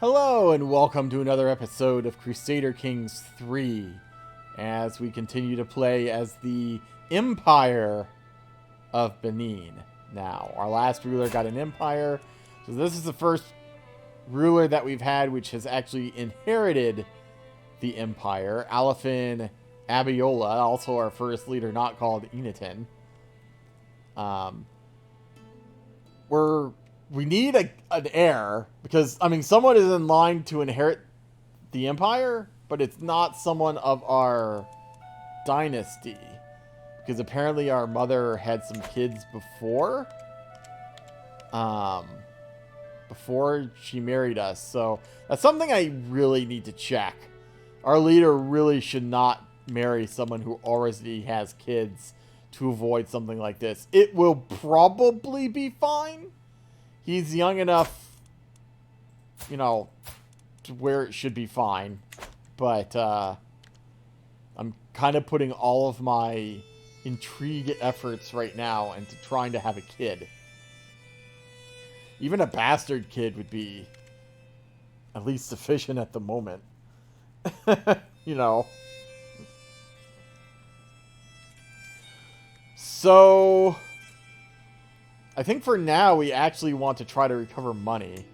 Hello and welcome to another episode of Crusader Kings 3 as we continue to play as the Empire of Benin. Now, our last ruler got an empire, so this is the first ruler that we've had which has actually inherited the empire. Alifin Abiola, also our first leader not called Enatin. We need an heir, because, I mean, someone is in line to inherit the empire, but it's not someone of our dynasty. Because apparently our mother had some kids before she married us. So that's something I really need to check. Our leader really should not marry someone who already has kids to avoid something like this. It will probably be fine. He's young enough, you know, to where it should be fine. But I'm kind of putting all of my intrigue efforts right now into trying to have a kid. Even a bastard kid would be at least sufficient at the moment. You know. So I think for now, we actually want to try to recover money.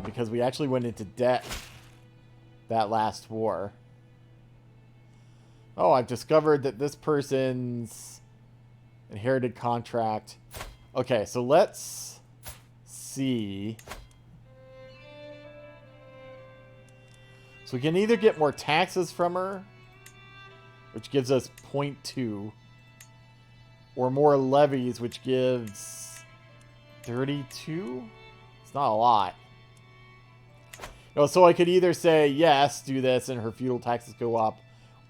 Because we actually went into debt that last war. Oh, I've discovered that this person's inherited contract. Okay, so let's see. So we can either get more taxes from her, which gives us 0.2, or more levies, which gives 32? It's not a lot. So I could either say, yes, do this, and her feudal taxes go up,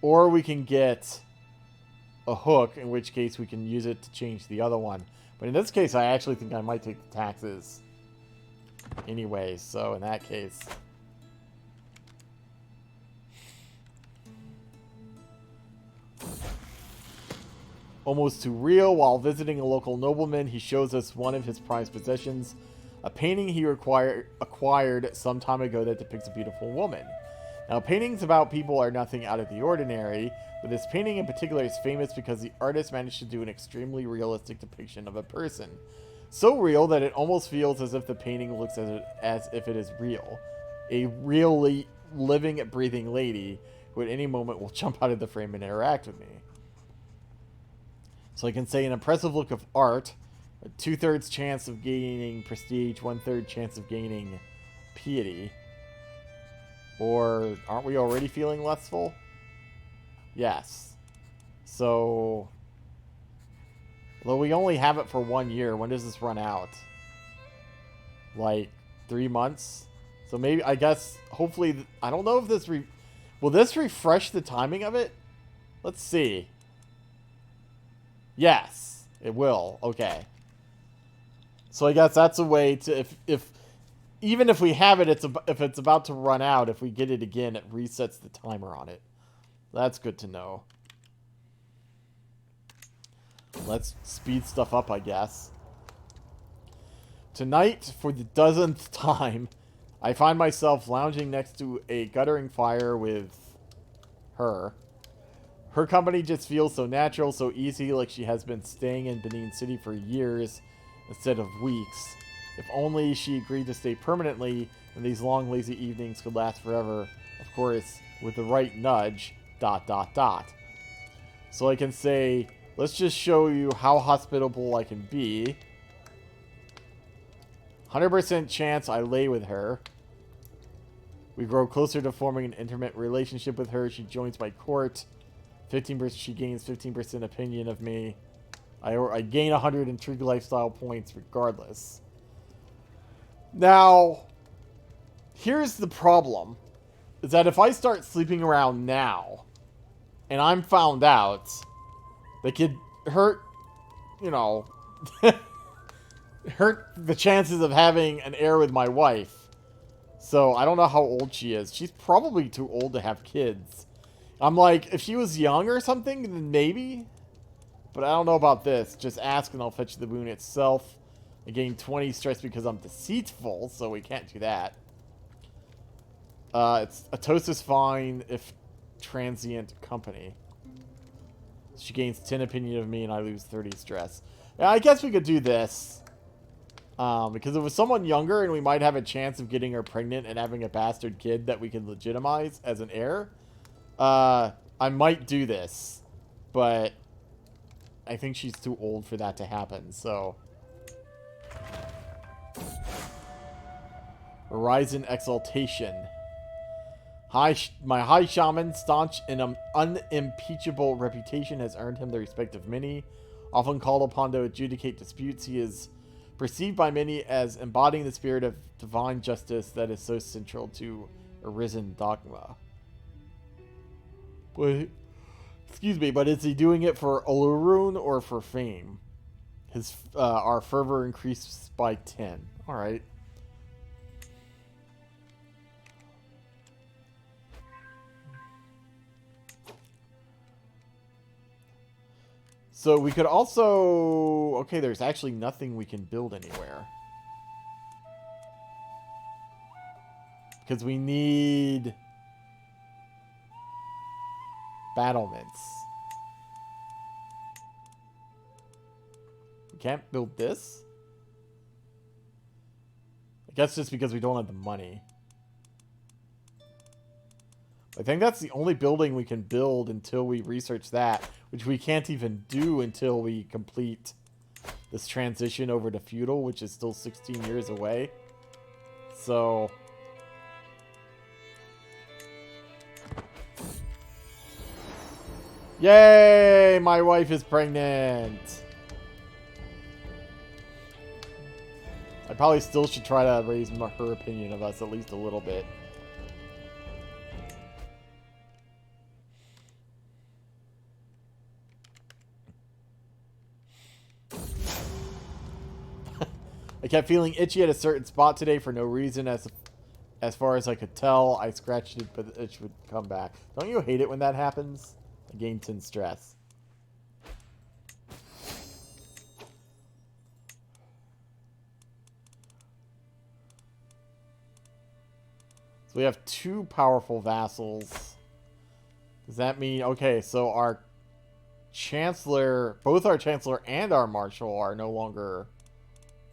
or we can get a hook, in which case we can use it to change the other one. But in this case, I actually think I might take the taxes anyway, so in that case... Almost too real. While visiting a local nobleman, he shows us one of his prized possessions, a painting he acquired some time ago that depicts a beautiful woman. Now, paintings about people are nothing out of the ordinary, but this painting in particular is famous because the artist managed to do an extremely realistic depiction of a person. So real that it almost feels as if the painting looks as if it is real. A really living, breathing lady who at any moment will jump out of the frame and interact with me. So I can say an impressive look of art, a 2/3 chance of gaining prestige, 1/3 chance of gaining piety. Or aren't we already feeling lustful? Yes. So, although we only have it for 1 year, when does this run out? Like 3 months? So maybe, I guess, hopefully, I don't know if this, will this refresh the timing of it? Let's see. Yes, it will. Okay. So I guess that's a way to, even if we have it, if it's about to run out, if we get it again, it resets the timer on it. That's good to know. Let's speed stuff up, I guess. Tonight, for the 1000th time, I find myself lounging next to a guttering fire with her. Her company just feels so natural, so easy, like she has been staying in Benin City for years instead of weeks. If only she agreed to stay permanently, and these long, lazy evenings could last forever. Of course, with the right nudge, ... So I can say, let's just show you how hospitable I can be. 100% chance I lay with her. We grow closer to forming an intimate relationship with her. She joins my court. 15%, she gains 15% opinion of me. I gain 100 intrigue lifestyle points regardless. Now, here's the problem. Is that if I start sleeping around now, and I'm found out, they could hurt, you know, hurt the chances of having an heir with my wife. So, I don't know how old she is. She's probably too old to have kids. I'm like, if she was young or something, then maybe. But I don't know about this. Just ask and I'll fetch the boon itself. I gain 20 stress because I'm deceitful, so we can't do that. It's a toast is fine if transient company. She gains 10 opinion of me and I lose 30 stress. Yeah, I guess we could do this. Because if it was someone younger and we might have a chance of getting her pregnant and having a bastard kid that we can legitimize as an heir, I might do this. But I think she's too old for that to happen, so... Horizon Exaltation. My high shaman, staunch and unimpeachable reputation has earned him the respect of many. Often called upon to adjudicate disputes, he is perceived by many as embodying the spirit of divine justice that is so central to arisen dogma. But, excuse me, but is he doing it for Olorun or for fame? Our fervor increased by 10. Alright. So we could also... Okay, there's actually nothing we can build anywhere. Because we need... battlements. We can't build this? I guess just because we don't have the money. I think that's the only building we can build until we research that, which we can't even do until we complete this transition over to feudal, which is still 16 years away. So... Yay! My wife is pregnant! I probably still should try to raise her opinion of us at least a little bit. I kept feeling itchy at a certain spot today for no reason. As far as I could tell, I scratched it, but the itch would come back. Don't you hate it when that happens? I gain 10 stress. So we have 2 powerful vassals. Does that mean... Okay, so our Chancellor... Both our Chancellor and our Marshal are no longer...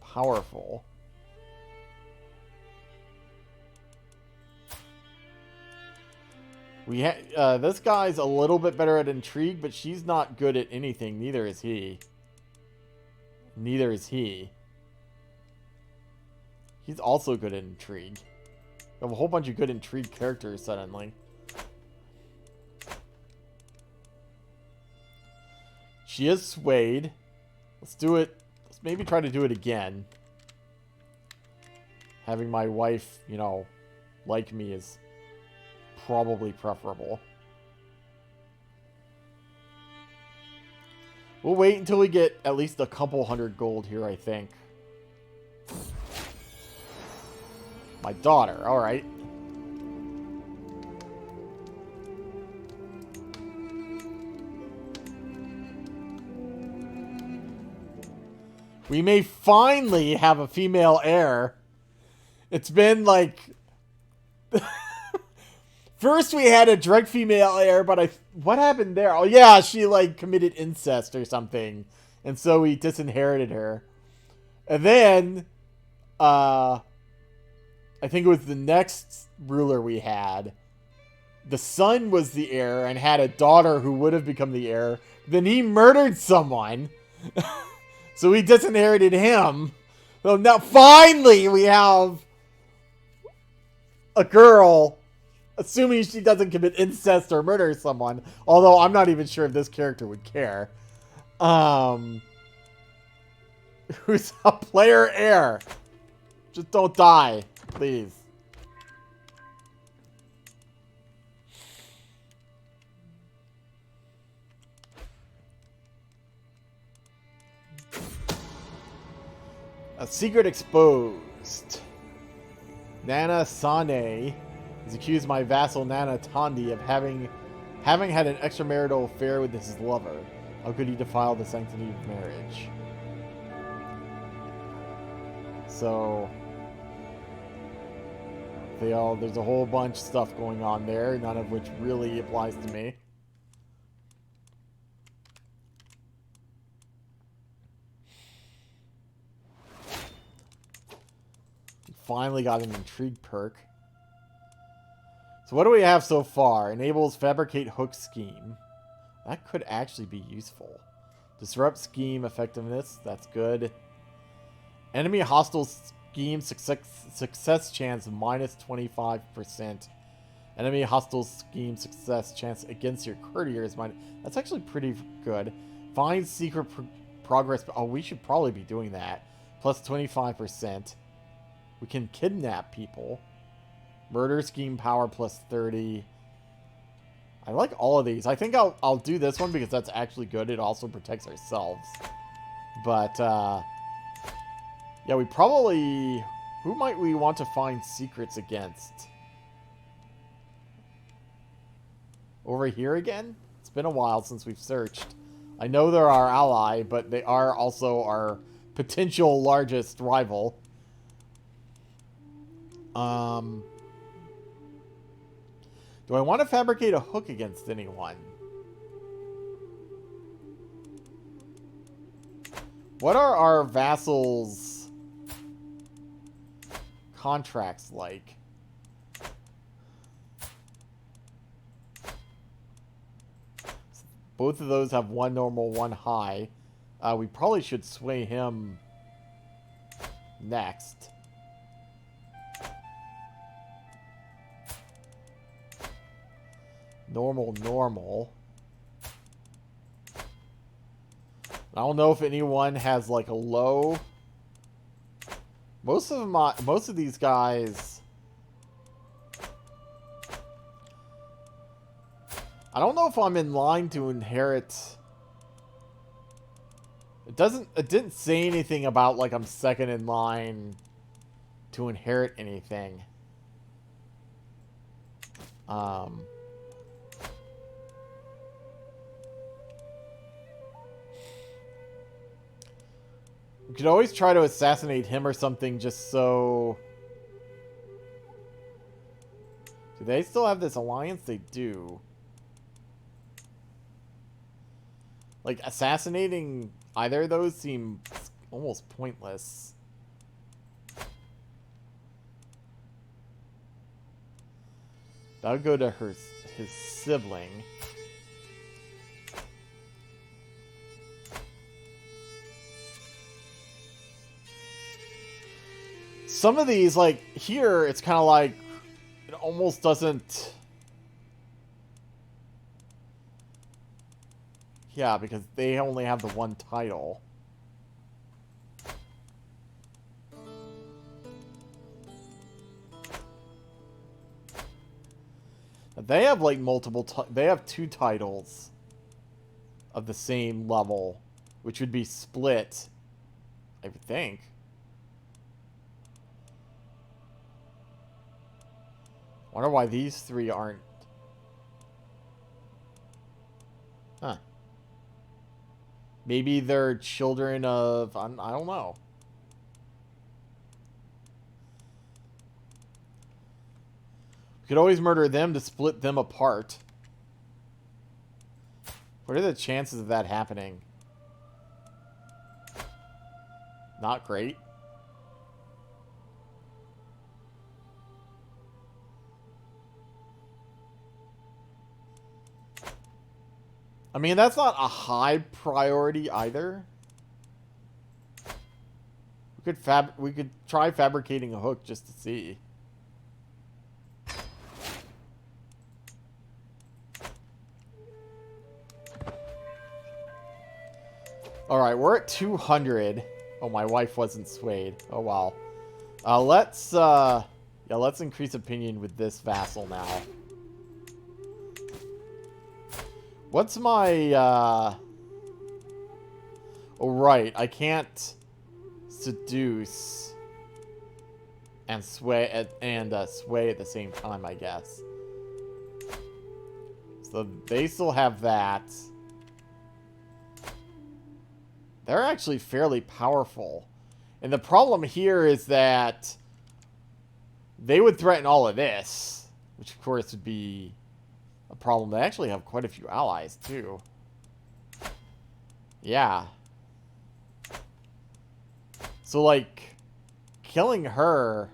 powerful. This guy's a little bit better at intrigue, but she's not good at anything. Neither is he. Neither is he. He's also good at intrigue. We have a whole bunch of good intrigue characters suddenly. She is swayed. Let's do it. Maybe try to do it again. Having my wife, you know, like me is probably preferable. We'll wait until we get at least a couple hundred gold here, I think. My daughter, alright. We may finally have a female heir. It's been like... First we had a direct female heir, but what happened there? Oh yeah, she like committed incest or something. And so we disinherited her. And then, I think it was the next ruler we had. The son was the heir and had a daughter who would have become the heir. Then he murdered someone. So we disinherited him. So now finally we have a girl, assuming she doesn't commit incest or murder someone. Although I'm not even sure if this character would care. Who's a player heir. Just don't die, please. A secret exposed. Nana Sane has accused my vassal Nana Tandi of having had an extramarital affair with his lover. How could he defile the sanctity of marriage? So there's a whole bunch of stuff going on there, none of which really applies to me. Finally got an intrigue perk. So what do we have so far? Enables fabricate hook scheme. That could actually be useful. Disrupt scheme effectiveness. That's good. Enemy hostile scheme success chance minus 25%. Enemy hostile scheme success chance against your courier is minus... That's actually pretty good. Find secret progress... Oh, we should probably be doing that. Plus 25%. We can kidnap people. Murder scheme power plus 30. I like all of these. I think I'll do this one because that's actually good. It also protects ourselves. But, yeah, we probably... Who might we want to find secrets against? Over here again? It's been a while since we've searched. I know they're our ally, but they are also our potential largest rival. Do I want to fabricate a hook against anyone? What are our vassals' contracts like? Both of those have one normal, one high. We probably should sway him next. Normal. I don't know if anyone has like a low. Most of these guys. I don't know if I'm in line to inherit. It didn't say anything about like I'm second in line to inherit anything. We could always try to assassinate him or something just so... Do they still have this alliance? They do. Like, assassinating either of those seems almost pointless. That would go to his sibling. Some of these, like, here, it's kind of like, it almost doesn't... Yeah, because they only have the one title. They have, like, they have two titles of the same level, which would be split, I would think. Wonder why these three aren't. Huh. Maybe they're children of... I don't know. We could always murder them to split them apart. What are the chances of that happening? Not great. I mean, that's not a high priority either. We could try fabricating a hook just to see. Alright, we're at 200. Oh, my wife wasn't swayed. Oh, wow. Let's increase opinion with this vassal now. What's my, Oh, right. I can't seduce and sway at the same time, I guess. So they still have that. they're actually fairly powerful. And the problem here is that they would threaten all of this, which of course would be a problem. They actually have quite a few allies, too. Yeah. So, like, killing her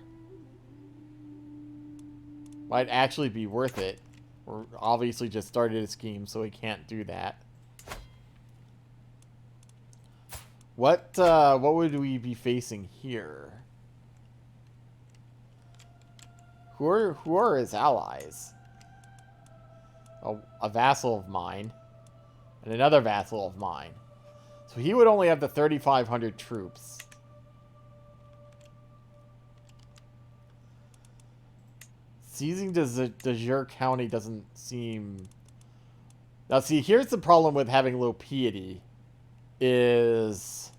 might actually be worth it. We're obviously just started a scheme, so we can't do that. What would we be facing here? Who are his allies? Oh, a vassal of mine. And another vassal of mine. So he would only have the 3,500 troops. Seizing de Jure County doesn't seem... Now see, here's the problem with having low piety. Is...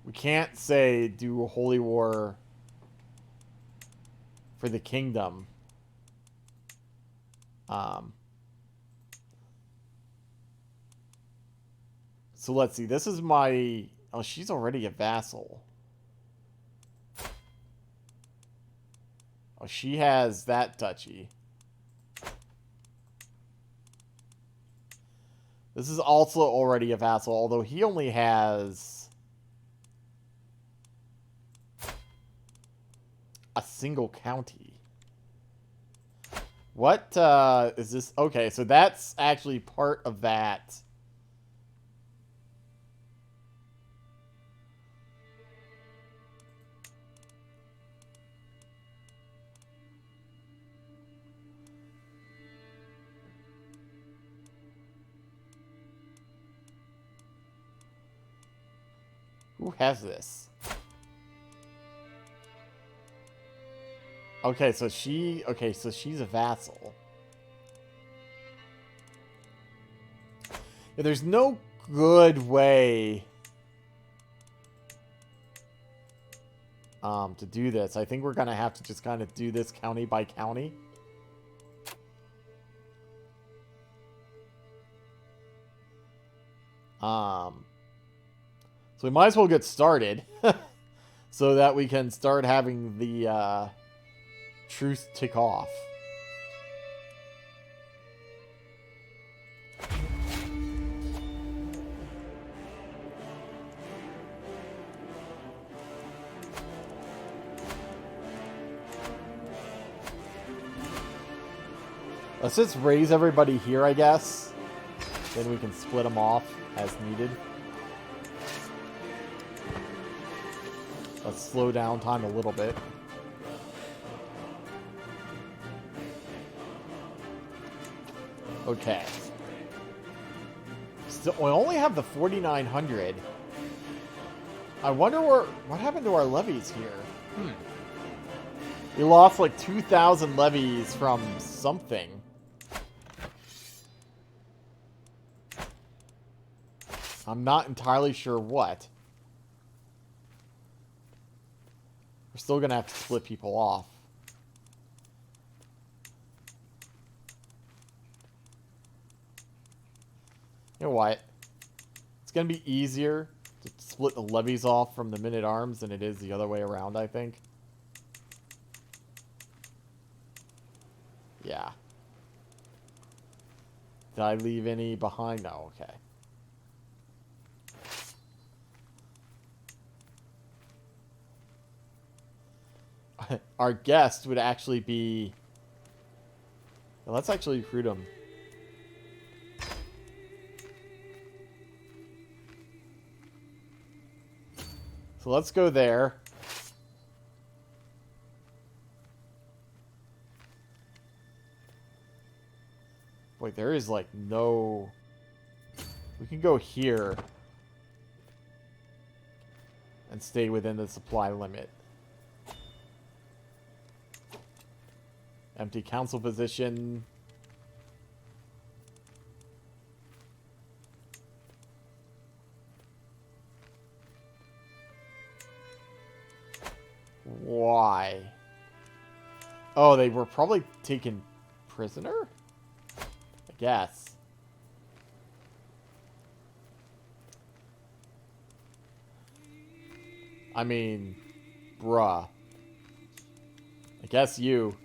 we can't say do a holy war for the kingdom. So let's see. This is my... oh, she's already a vassal. Oh, she has that duchy. This is also already a vassal, although he only has a single county. What is this? Okay, so that's actually part of that. Who has this? Okay, so she's a vassal. Yeah, there's no good way to do this. I think we're gonna have to just kind of do this county by county. So we might as well get started so that we can start having the truce tick off. Let's just raise everybody here, I guess. Then we can split them off as needed. Let's slow down time a little bit. Okay. Still, we only have the 4,900. I wonder what happened to our levies here. We lost like 2,000 levies from something. I'm not entirely sure what. We're still going to have to split people off. You know what? It's going to be easier to split the levies off from the men-at-arms than it is the other way around, I think. Yeah. Did I leave any behind? No, okay. Our guest would actually be... Well, let's actually recruit him. So let's go there. Wait, there is like no... We can go here and stay within the supply limit. Empty council position. Why? Oh, they were probably taken prisoner? I guess. I mean, bruh. I guess you.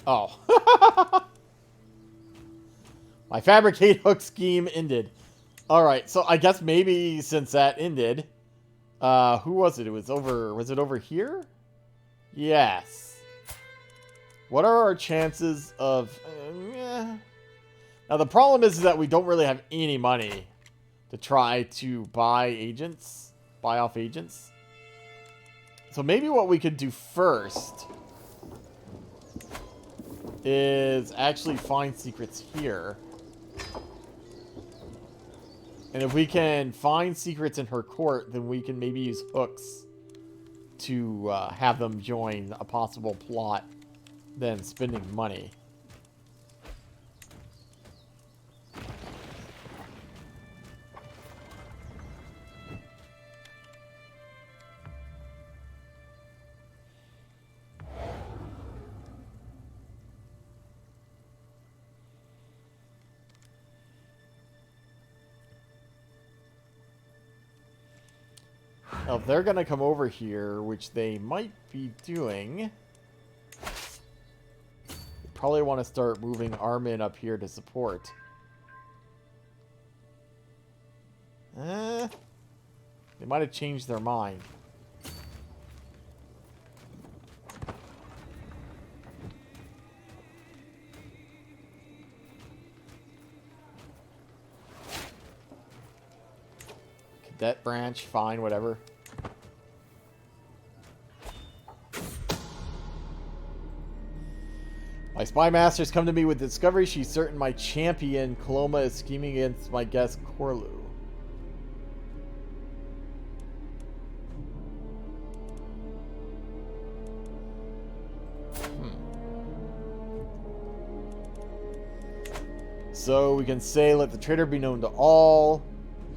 Oh. My fabricate hook scheme ended. Alright, so I guess maybe since that ended... who was it? It was over... Was it over here? Yes. What are our chances of... Now, the problem is that we don't really have any money to try to buy agents. Buy off agents. So maybe what we could do first is actually find secrets here. And if we can find secrets in her court, then we can maybe use hooks to have them join a possible plot than spending money. Now, if they're going to come over here, which they might be doing, they probably want to start moving our men up here to support. They might have changed their mind. Cadet branch, fine, whatever. My spy master's come to me with discovery. She's certain my champion, Coloma, is scheming against my guest, Corlu. So we can say, let the traitor be known to all.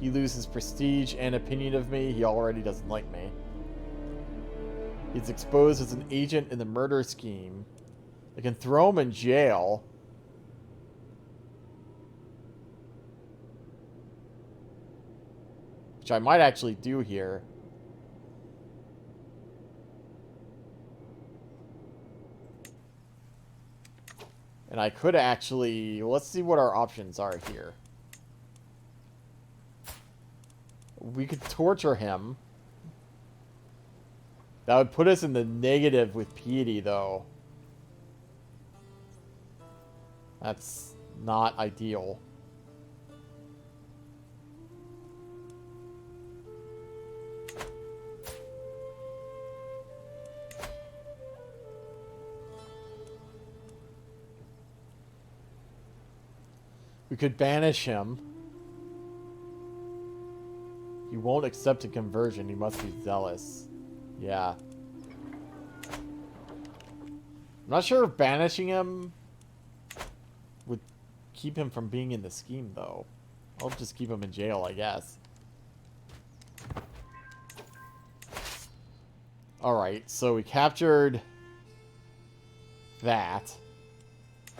He loses prestige and opinion of me. He already doesn't like me. He's exposed as an agent in the murder scheme. I can throw him in jail. Which I might actually do here. And I could actually... Let's see what our options are here. We could torture him. That would put us in the negative with piety, though. That's not ideal. We could banish him. He won't accept a conversion. He must be zealous. Yeah. I'm not sure if banishing him would keep him from being in the scheme, though. I'll just keep him in jail, I guess. Alright, so we captured that.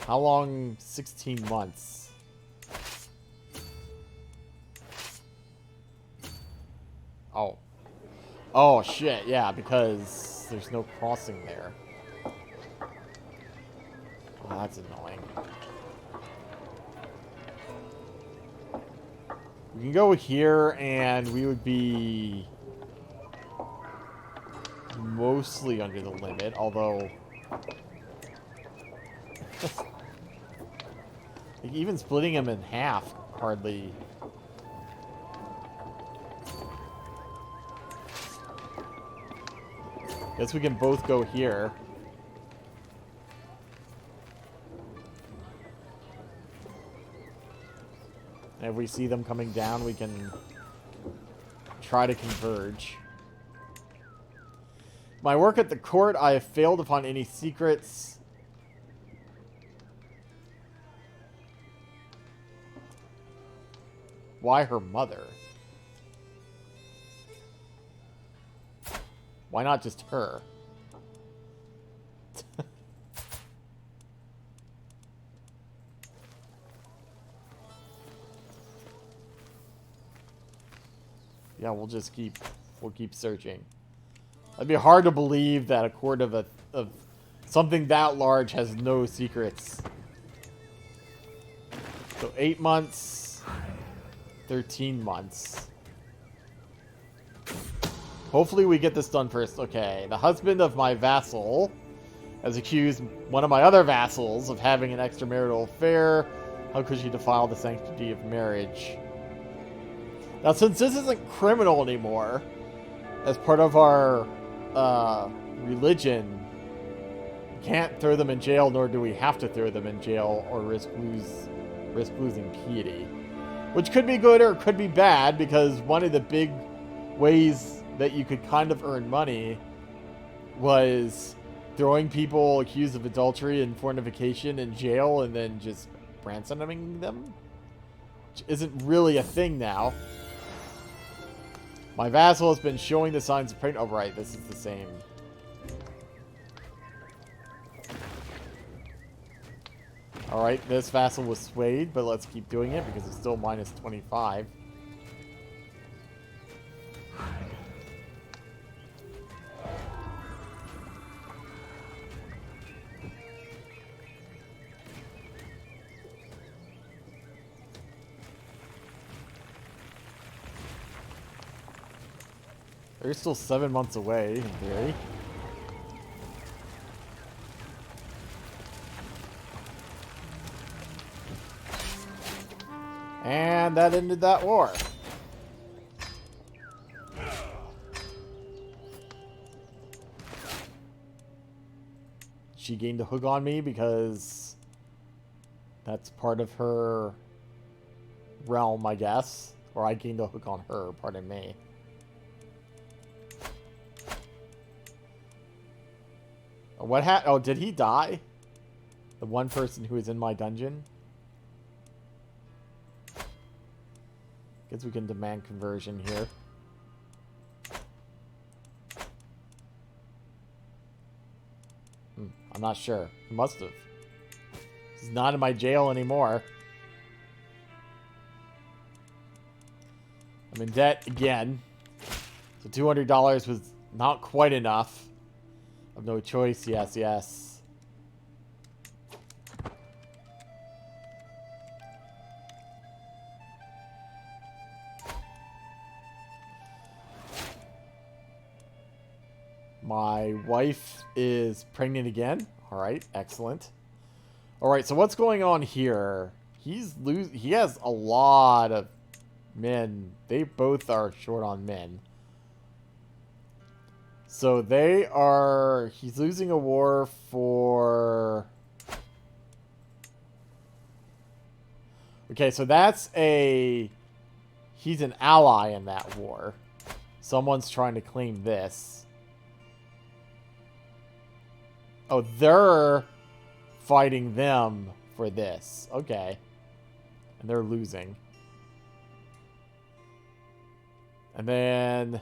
How long? 16 months. Oh. Oh, shit, yeah, because there's no crossing there. Oh, that's annoying. We can go here, and we would be mostly under the limit, although... like, even splitting him in half hardly... Guess we can both go here. And if we see them coming down, we can try to converge. My work at the court, I have failed to find any secrets. Why her mother? Why not just her? Yeah, we'll keep searching. It'd be hard to believe that a court of something that large has no secrets. So 8 months, 13 months. Hopefully we get this done first. Okay, the husband of my vassal has accused one of my other vassals of having an extramarital affair. How could she defile the sanctity of marriage? Now, since this isn't criminal anymore, as part of our religion, we can't throw them in jail, nor do we have to throw them in jail or risk losing piety. Which could be good or could be bad, because one of the big ways that you could kind of earn money was throwing people accused of adultery and fornication in jail and then just ransoming them, which isn't really a thing now. My vassal has been showing the signs of pregnancy. Oh, right, this is the same. Alright, this vassal was swayed, but let's keep doing it because it's still minus 25. They're still 7 months away, in theory. And that ended that war. She gained a hook on me because that's part of her realm, I guess. Or I gained a hook on her, pardon me. What happened? Oh, did he die? The one person who was in my dungeon? Guess we can demand conversion here. I'm not sure. He must have. He's not in my jail anymore. I'm in debt again. So $200 was not quite enough. I've no choice. Yes, yes. My wife is pregnant again. All right, excellent. All right, so what's going on here? He has a lot of men. They both are short on men. So he's losing a war for... Okay, so he's an ally in that war. Someone's trying to claim this. Oh, they're fighting them for this. Okay. And they're losing. And then...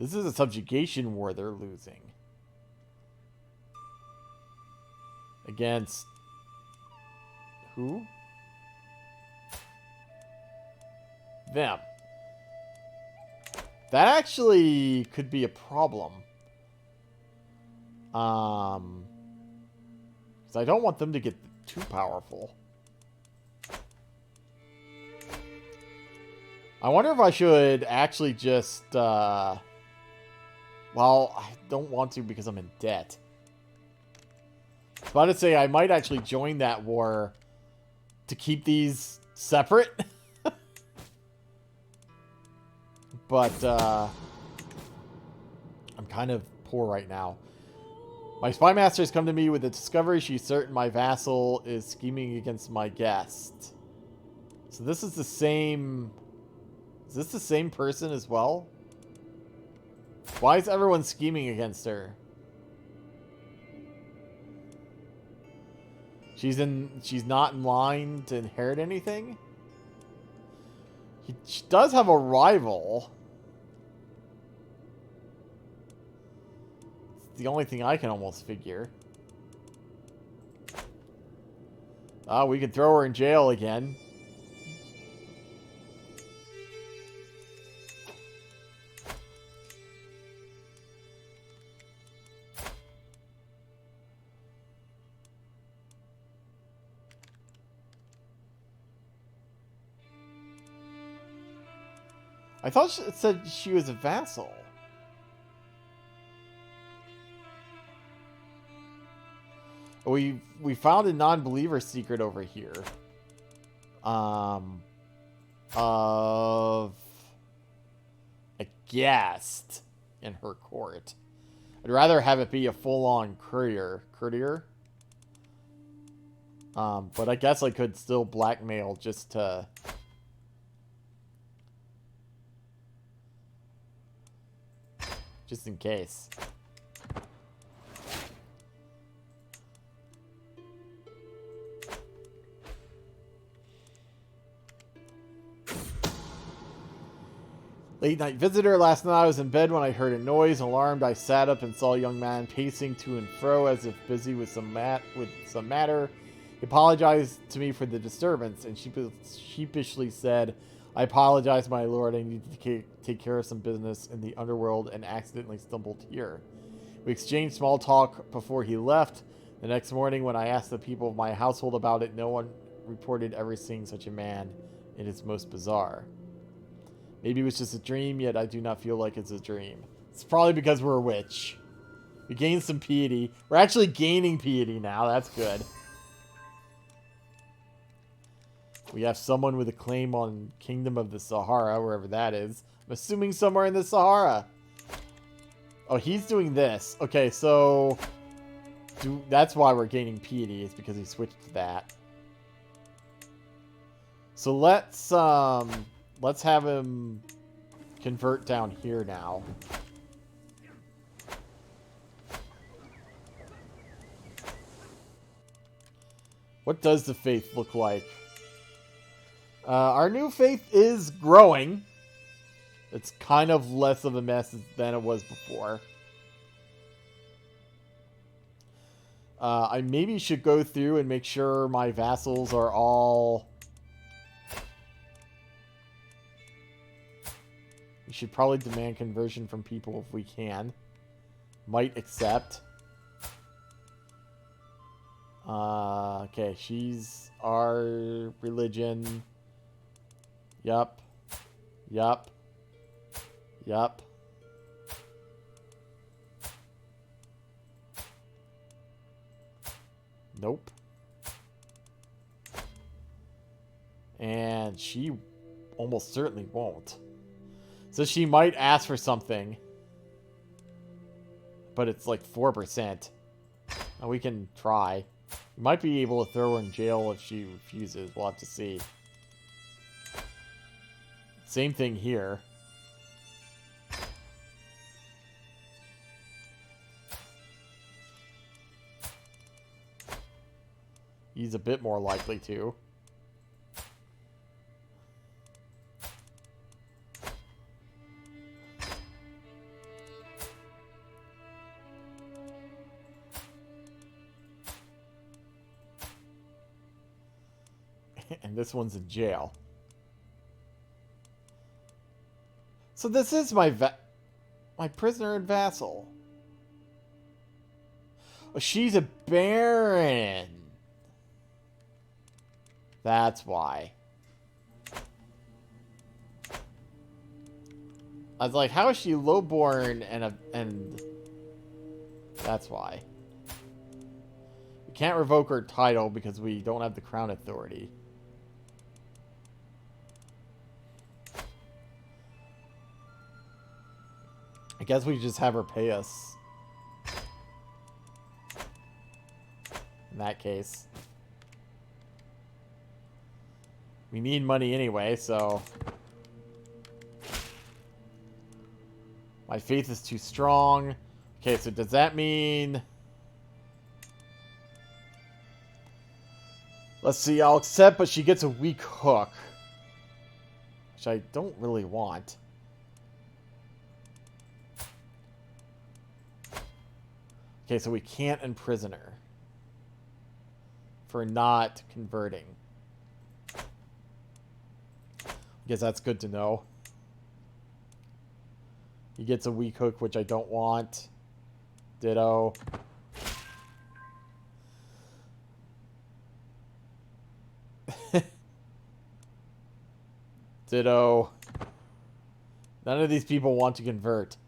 This is a subjugation war they're losing. Against... Who? Them. That actually could be a problem. Because I don't want them to get too powerful. I wonder if I should actually just, well, I don't want to because I'm in debt. I was about to say I might actually join that war to keep these separate. But, I'm kind of poor right now. My spy master has come to me with the discovery she's certain my vassal is scheming against my guest. So this is the same... Is this the same person as well? Why is everyone scheming against her? She's not in line to inherit anything? She does have a rival. The only thing I can almost figure. We could throw her in jail again. I thought it said she was a vassal. We found a non-believer secret over here. Of a guest in her court. I'd rather have it be a full-on courier. But I guess I could still blackmail just to... just in case. Late night visitor. Last night I was in bed when I heard a noise. Alarmed, I sat up and saw a young man pacing to and fro as if busy with some matter. He apologized to me for the disturbance and sheepishly said, "I apologize, my lord. I need to take care of some business in the underworld and accidentally stumbled here." We exchanged small talk before he left. The next morning, when I asked the people of my household about it, no one reported ever seeing such a man. It is most bizarre. Maybe it was just a dream, yet I do not feel like it's a dream. It's probably because we're a witch. We gained some piety. We're actually gaining piety now. That's good. We have someone with a claim on Kingdom of the Sahara, wherever that is. I'm assuming somewhere in the Sahara. Oh, he's doing this. Okay, so... that's why we're gaining piety, is because he switched to that. So let's have him convert down here now. What does the faith look like? Our new faith is growing. It's kind of less of a mess than it was before. I maybe should go through and make sure my vassals are all... We should probably demand conversion from people if we can. Might accept. Okay, she's our religion. Yup. Yup. Yup. Nope. And she almost certainly won't. So she might ask for something. But it's like 4%. And we can try. We might be able to throw her in jail if she refuses. We'll have to see. Same thing here. He's a bit more likely to. And this one's in jail. So this is my prisoner and vassal. Oh, she's a baron. That's why. I was like, how is she lowborn and that's why. We can't revoke her title because we don't have the crown authority. I guess we just have her pay us. In that case. We need money anyway, so... My faith is too strong. Okay, so does that mean... Let's see, I'll accept, but she gets a weak hook. Which I don't really want. Okay, so we can't imprison her. For not converting. I guess that's good to know. He gets a weak hook, which I don't want. Ditto. Ditto. None of these people want to convert.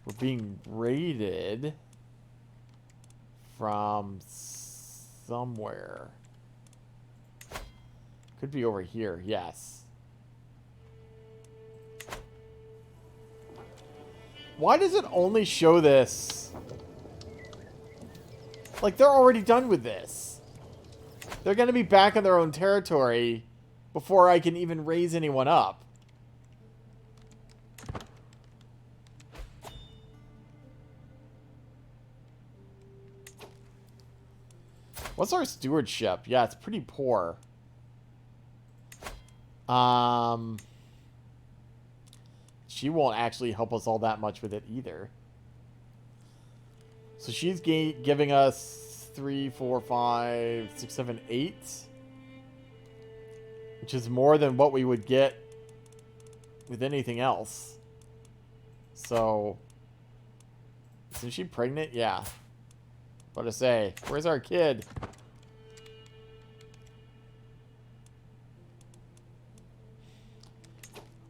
We're being raided from somewhere. Could be over here, yes. Why does it only show this? Like, they're already done with this. They're going to be back in their own territory before I can even raise anyone up. What's our stewardship? Yeah, it's pretty poor. She won't actually help us all that much with it either. So she's giving us 3, 4, 5, 6, 7, 8. Which is more than what we would get with anything else. So, isn't she pregnant? Yeah. What to say? Where's our kid?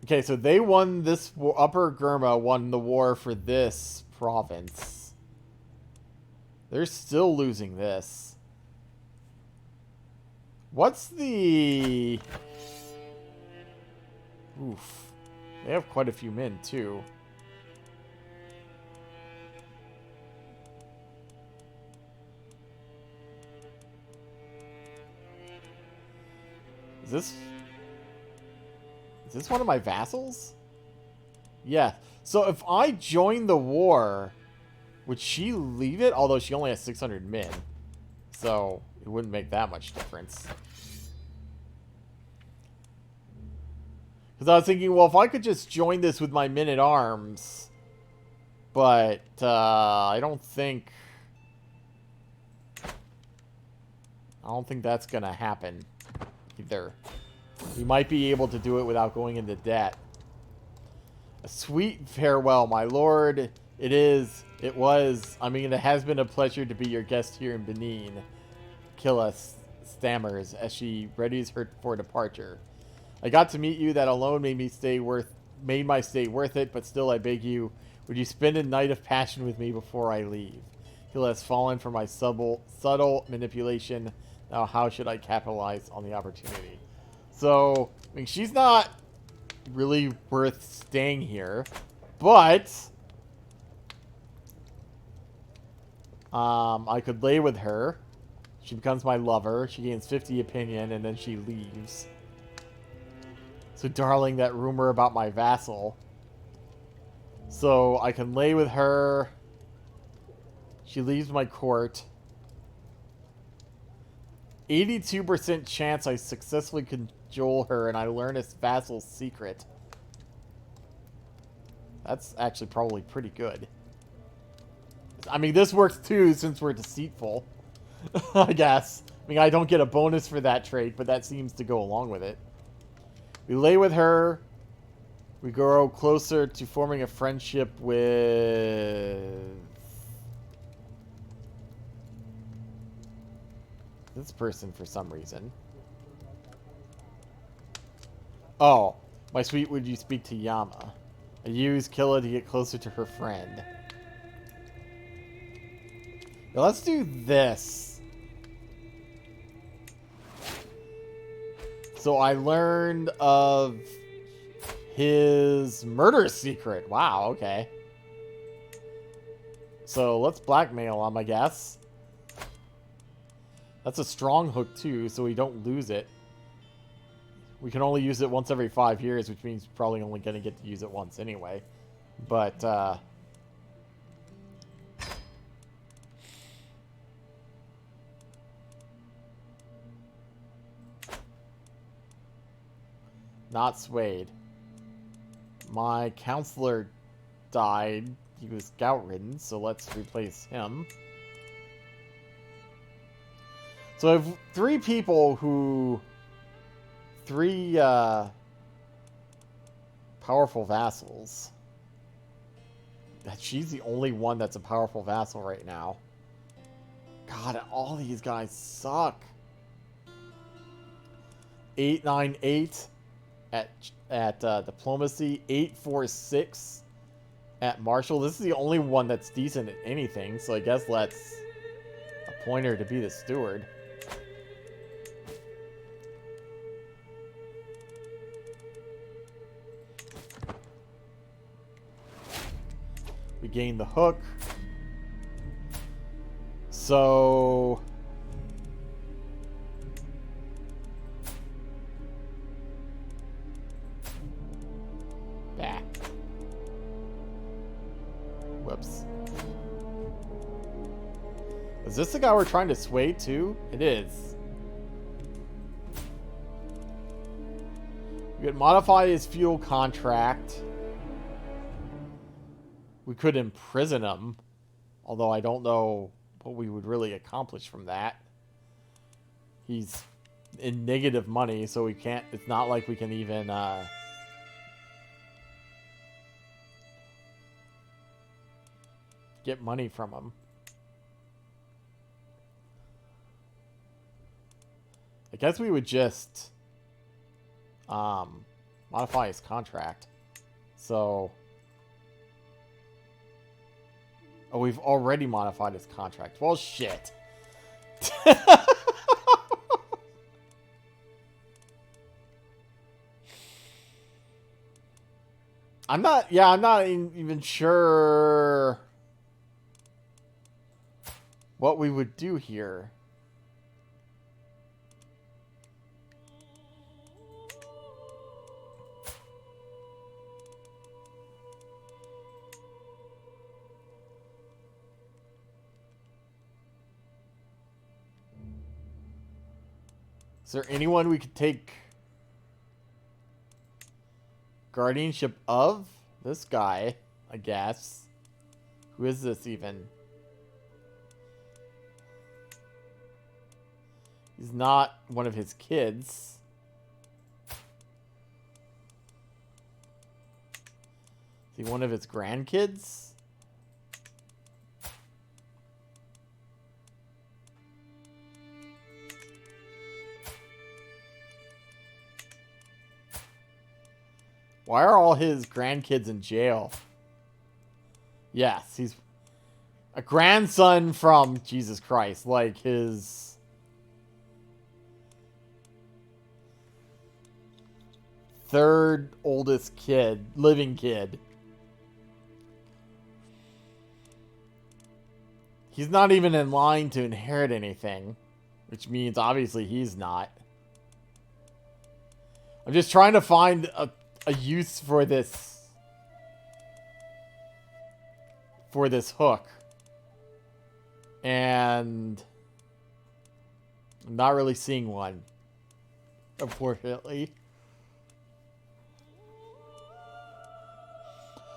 Okay, so they won this. Upper Gurma won the war for this province. They're still losing this. What's the... Oof. They have quite a few men, too. Is this one of my vassals? Yeah. So if I join the war, would she leave it? Although she only has 600 men. So it wouldn't make that much difference. Because I was thinking, well, if I could just join this with my men-at-arms. But I don't think that's going to happen either. We might be able to do it without going into debt. A sweet farewell, my lord. It has been a pleasure to be your guest here in Benin. Killa stammers as she readies her for departure. I got to meet you. That alone made my stay worth it, but still I beg you, would you spend a night of passion with me before I leave? Killa has fallen for my subtle manipulation. Now how should I capitalize on the opportunity? So, I mean, she's not really worth staying here, but I could lay with her. She becomes my lover. She gains 50 opinion, and then she leaves. So, darling, that rumor about my vassal. So, I can lay with her. She leaves my court. 82% chance I successfully cajole her and I learn his vassal's secret. That's actually probably pretty good. I mean, this works too since we're deceitful. I guess. I mean, I don't get a bonus for that trait, but that seems to go along with it. We lay with her. We grow closer to forming a friendship with... this person for some reason. Oh, my sweet, would you speak to Yama? I use Killa to get closer to her friend. Now let's do this. So I learned of his murder secret. Wow, okay. So let's blackmail him, I guess. That's a strong hook, too, so we don't lose it. We can only use it once every 5 years, which means we're probably only going to get to use it once anyway. But, not swayed. My counselor died. He was gout-ridden, so let's replace him. So I have 3 people who... 3 powerful vassals. She's the only one that's a powerful vassal right now. God, all these guys suck. 898 at diplomacy, 846 at martial. This is the only one that's decent at anything, so I guess let's appoint her to be the steward. We gain the hook. So back. Whoops. Is this the guy we're trying to sway too? It is. We could modify his fuel contract. We could imprison him. Although I don't know what we would really accomplish from that. He's in negative money, so we can't... It's not like we can even... get money from him. I guess we would just... modify his contract. So... Oh, we've already modified his contract. Well, shit. I'm not even sure what we would do here. Is there anyone we could take guardianship of? This guy, I guess. Who is this even? He's not one of his kids. Is he one of his grandkids? Why are all his grandkids in jail? Yes, he's a grandson from Jesus Christ, like his third oldest kid, living kid. He's not even in line to inherit anything, which means obviously he's not. I'm just trying to find a use for this hook, and I'm not really seeing one, unfortunately.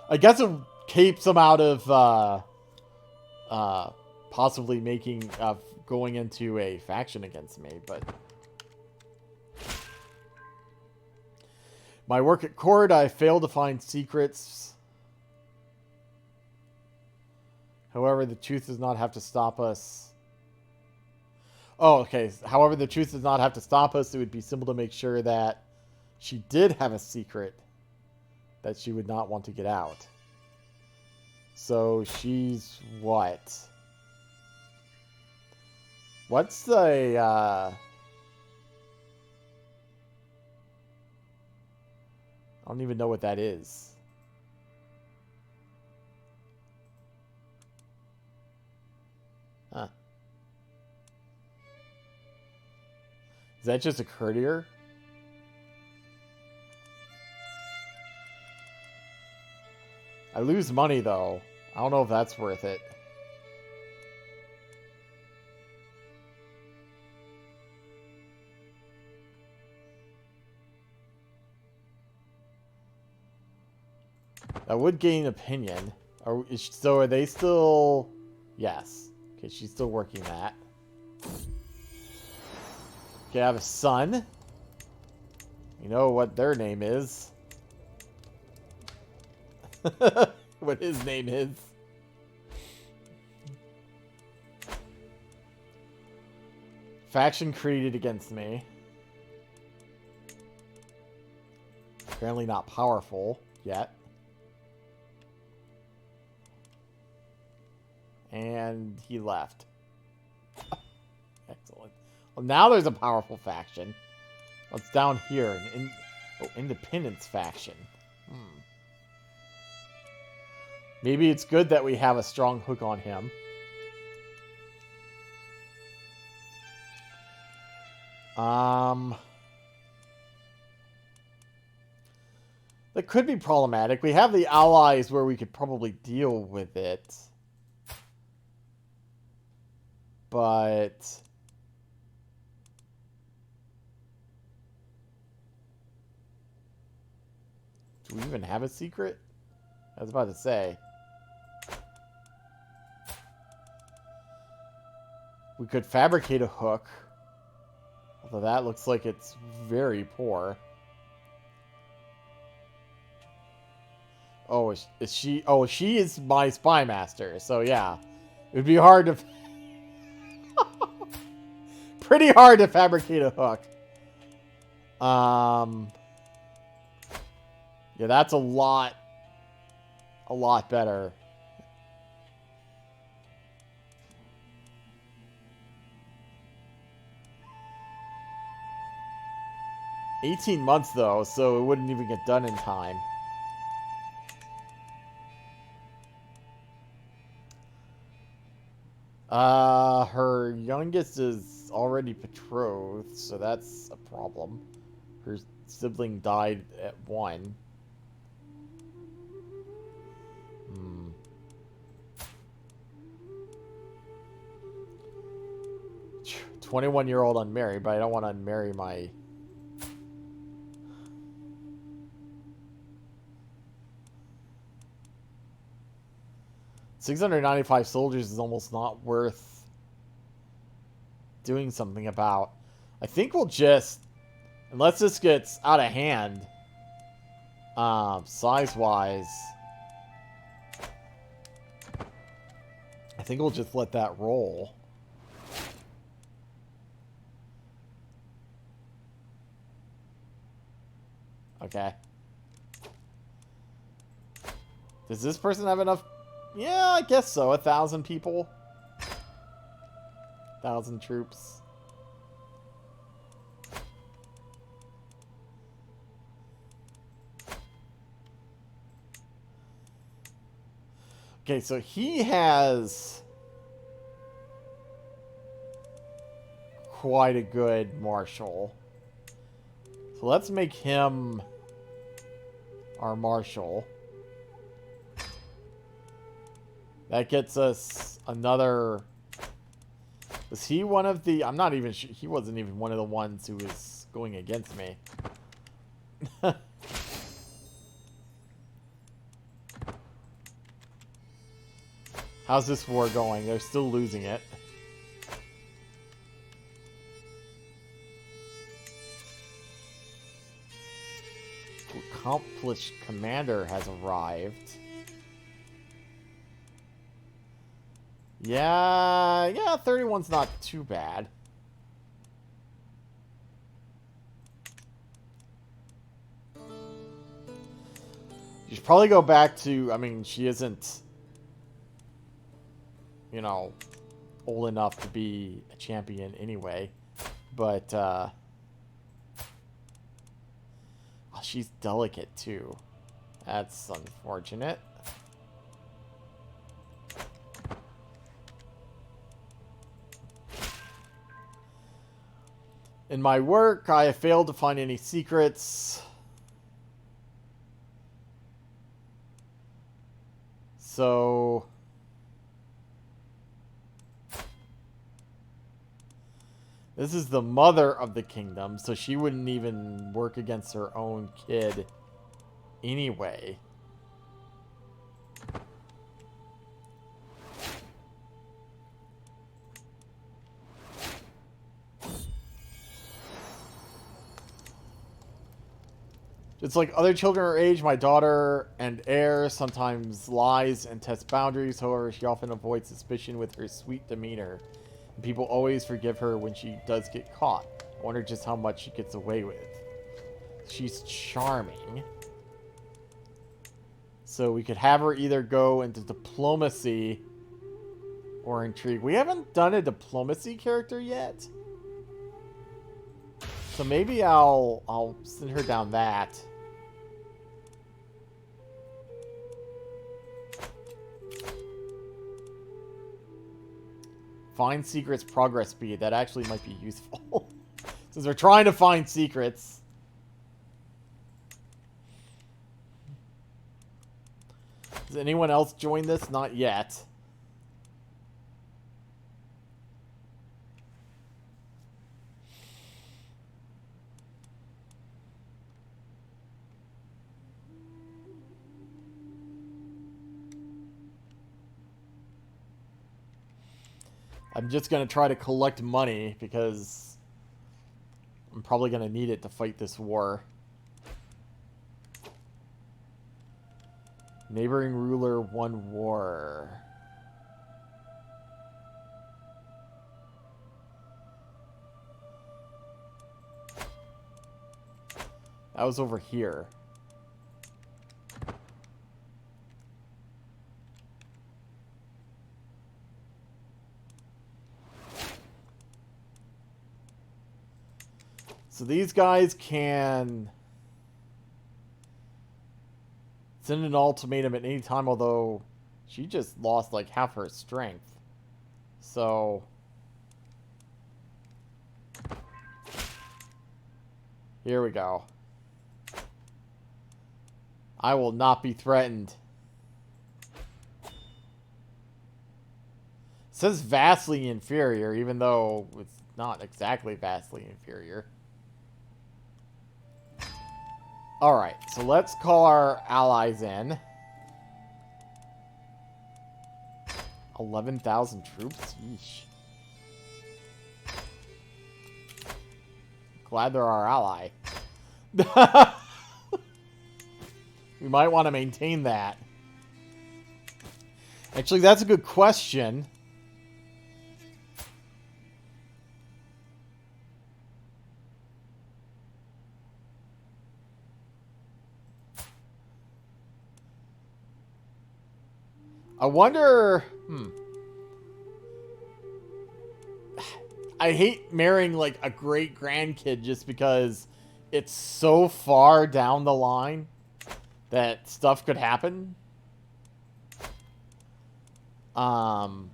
I guess it keeps him out of possibly making going into a faction against me, but my work at court, I failed to find secrets. However, the truth does not have to stop us. Oh, okay. However, the truth does not have to stop us. It would be simple to make sure that she did have a secret that she would not want to get out. So she's what? What's the... I don't even know what that is. Huh. Is that just a courtier? I lose money, though. I don't know if that's worth it. I would gain opinion. So are they still... Yes. Okay, she's still working that. Okay, I have a son. You know what their name is. What his name is. Faction created against me. Apparently not powerful yet. And he left. Excellent. Well, now there's a powerful faction. What's down here? Independence faction. Maybe it's good that we have a strong hook on him. That could be problematic. We have the allies where we could probably deal with it. But... do we even have a secret? I was about to say. We could fabricate a hook. Although that looks like it's very poor. Oh, is she... oh, she is my spy master. So, yeah. It would be hard to... pretty hard to fabricate a hook. Yeah, that's a lot better. $18 months, though, so it wouldn't even get done in time. Her youngest is already betrothed, so that's a problem. Her sibling died at 1. 21-year-old unmarried, but I don't want to unmarry my... $695 soldiers is almost not worth doing something about. I think we'll just, unless this gets out of hand, size-wise, I think we'll just let that roll. Okay. Does this person have enough? Yeah, I guess so. 1,000 people. 1,000 troops. Okay, so he has quite a good marshal. So let's make him our marshal. That gets us another... was he one of the... I'm not even sure. He wasn't even one of the ones who was going against me. How's this war going? They're still losing it. Accomplished commander has arrived. Yeah, 31's not too bad. You should probably go back to, I mean, she isn't, you know, old enough to be a champion anyway. But, oh, she's delicate too. That's unfortunate. In my work, I have failed to find any secrets. So... this is the mother of the kingdom, so she wouldn't even work against her own kid anyway. It's like other children her age, my daughter and heir sometimes lies and tests boundaries. However, she often avoids suspicion with her sweet demeanor. And people always forgive her when she does get caught. I wonder just how much she gets away with. she's charming. So we could have her either go into diplomacy or intrigue. We haven't done a diplomacy character yet. So maybe I'll send her down that. Find secrets, progress speed. That actually might be useful. Since we're trying to find secrets. Has anyone else joined this? Not yet. I'm just going to try to collect money because I'm probably going to need it to fight this war. Neighboring ruler won war. That was over here. So these guys can send an ultimatum at any time, although she just lost like half her strength. So here we go. I will not be threatened. It says vastly inferior, even though it's not exactly vastly inferior. Alright, so let's call our allies in. 11,000 troops? Yeesh. Glad they're our ally. We might want to maintain that. Actually, that's a good question. I wonder... I hate marrying, like, a great-grandkid just because it's so far down the line that stuff could happen. My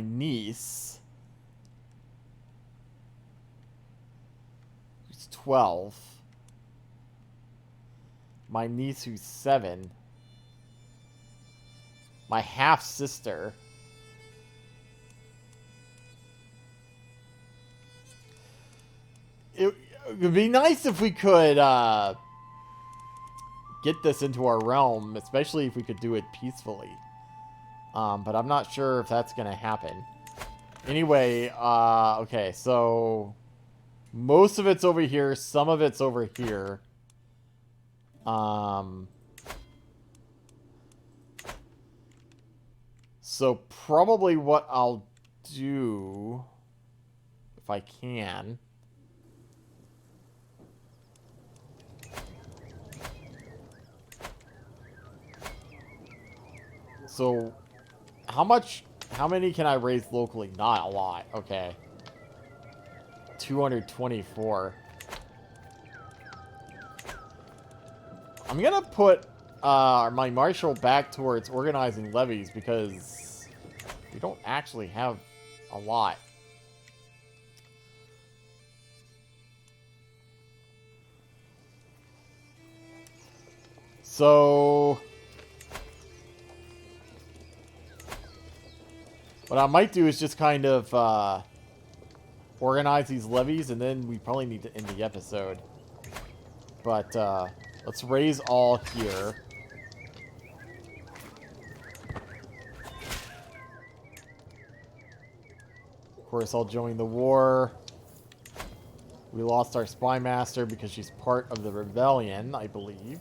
niece... 12. My niece who's 7. My half-sister. It would be nice if we could get this into our realm, especially if we could do it peacefully. But I'm not sure if that's going to happen. Anyway, okay, so... most of it's over here. Some of it's over here. So probably what I'll do, if I can... So, how many can I raise locally? Not a lot. Okay. 224. I'm gonna put my marshal back towards organizing levies because we don't actually have a lot. So what I might do is just kind of organize these levies, and then we probably need to end the episode. But let's raise all here. Of course, I'll join the war. We lost our spy master because she's part of the rebellion, I believe.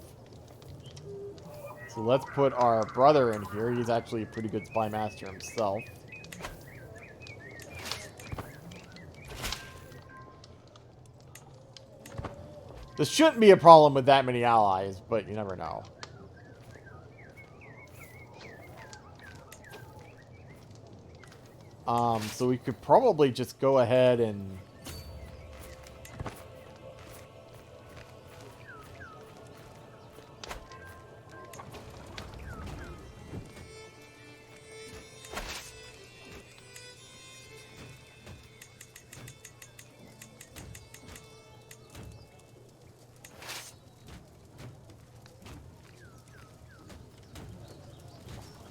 So So let's put our brother in here. He's actually a pretty good spy master himself. This shouldn't be a problem with that many allies, but you never know. So we could probably just go ahead and...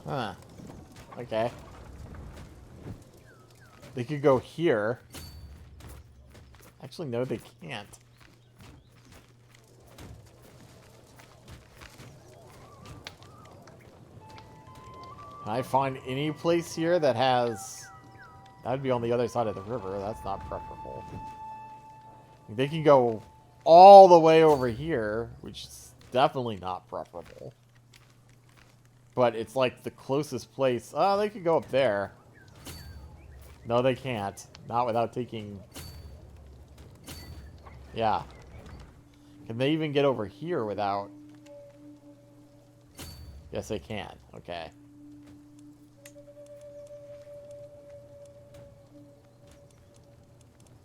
Huh. Okay. They could go here. Actually, no, they can't. Can I find any place here that has... That would be on the other side of the river. That's not preferable. They can go all the way over here, which is definitely not preferable. But it's like the closest place. Oh, they could go up there. No, they can't. Not without taking... Yeah. Can they even get over here without... Yes, they can. Okay.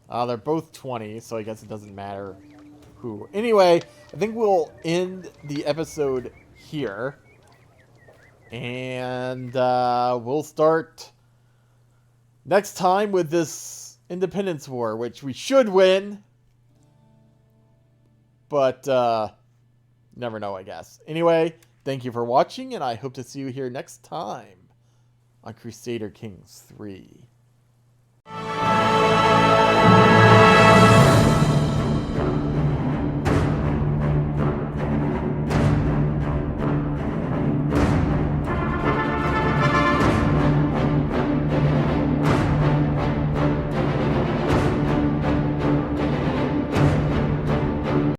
They're both 20, so I guess it doesn't matter who. Anyway, I think we'll end the episode here. And we'll start next time with this Independence War, which we should win. But never know, I guess. Anyway, thank you for watching, and I hope to see you here next time on Crusader Kings 3.